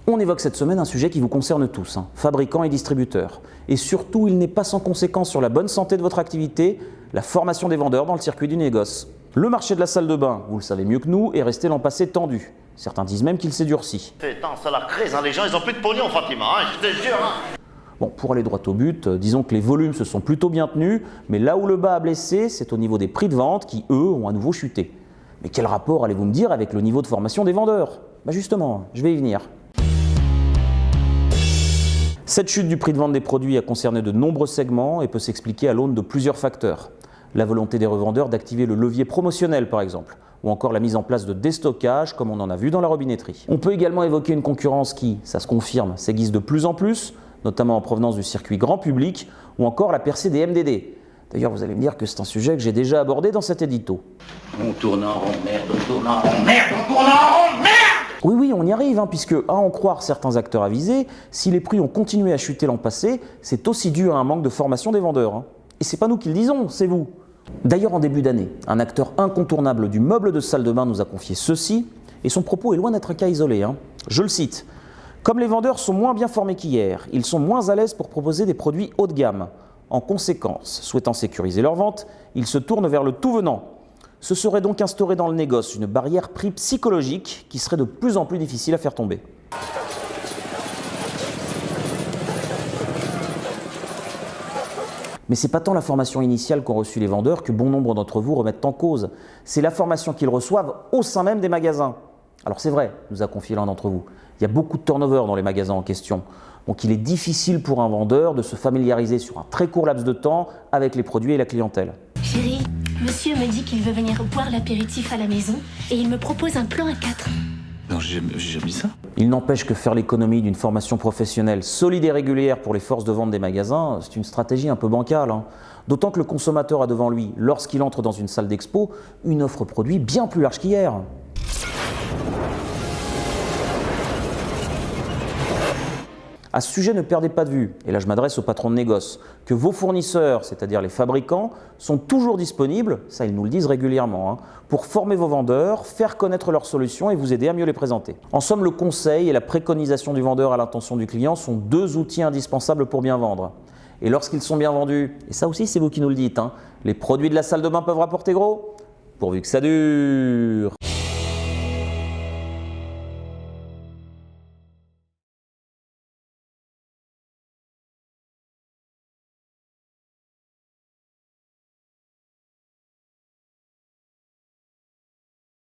On évoque cette semaine un sujet qui vous concerne tous, fabricants et distributeurs. Et surtout, il n'est pas sans conséquence sur la bonne santé de votre activité, la formation des vendeurs dans le circuit du négoce. Le marché de la salle de bain, vous le savez mieux que nous, est resté l'an passé tendu. Certains disent même qu'il s'est durci. Putain, ça la crise, les gens ils ont plus de pognon, Fatima, je te jure. Bon, pour aller droit au but, disons que les volumes se sont plutôt bien tenus, mais là où le bas a blessé, c'est au niveau des prix de vente qui, eux, ont à nouveau chuté. Mais quel rapport, allez-vous me dire, avec le niveau de formation des vendeurs? Bah justement, je vais y venir. Cette chute du prix de vente des produits a concerné de nombreux segments et peut s'expliquer à l'aune de plusieurs facteurs. La volonté des revendeurs d'activer le levier promotionnel par exemple, ou encore la mise en place de déstockage comme on en a vu dans la robinetterie. On peut également évoquer une concurrence qui, ça se confirme, s'aiguise de plus en plus, notamment en provenance du circuit grand public, ou encore la percée des MDD. D'ailleurs, vous allez me dire que c'est un sujet que j'ai déjà abordé dans cet édito. On tourne en rond, merde, on tourne en rond, merde, on tourne en rond, merde. Oui, on y arrive, puisque, à en croire certains acteurs avisés, si les prix ont continué à chuter l'an passé, c'est aussi dû à un manque de formation des vendeurs. Et c'est pas nous qui le disons, c'est vous. D'ailleurs, en début d'année, un acteur incontournable du meuble de salle de bain nous a confié ceci, et son propos est loin d'être un cas isolé. Je le cite. « Comme les vendeurs sont moins bien formés qu'hier, ils sont moins à l'aise pour proposer des produits haut de gamme. En conséquence, souhaitant sécuriser leur vente, ils se tournent vers le tout venant. Ce serait donc instauré dans le négoce une barrière prix psychologique qui serait de plus en plus difficile à faire tomber. » Mais c'est pas tant la formation initiale qu'ont reçue les vendeurs que bon nombre d'entre vous remettent en cause. C'est la formation qu'ils reçoivent au sein même des magasins. Alors c'est vrai, nous a confié l'un d'entre vous, il y a beaucoup de turnover dans les magasins en question. Donc il est difficile pour un vendeur de se familiariser sur un très court laps de temps avec les produits et la clientèle. Chérie, monsieur me dit qu'il veut venir boire l'apéritif à la maison et il me propose un plan à 4. Non, j'ai jamais dit ça. Il n'empêche que faire l'économie d'une formation professionnelle solide et régulière pour les forces de vente des magasins, c'est une stratégie un peu bancale. D'autant que le consommateur a devant lui, lorsqu'il entre dans une salle d'expo, une offre produit bien plus large qu'hier. À ce sujet, ne perdez pas de vue, et là je m'adresse aux patrons de négoce, que vos fournisseurs, c'est-à-dire les fabricants, sont toujours disponibles, ça ils nous le disent régulièrement, pour former vos vendeurs, faire connaître leurs solutions et vous aider à mieux les présenter. En somme, le conseil et la préconisation du vendeur à l'intention du client sont deux outils indispensables pour bien vendre. Et lorsqu'ils sont bien vendus, et ça aussi c'est vous qui nous le dites, les produits de la salle de bain peuvent rapporter gros, pourvu que ça dure.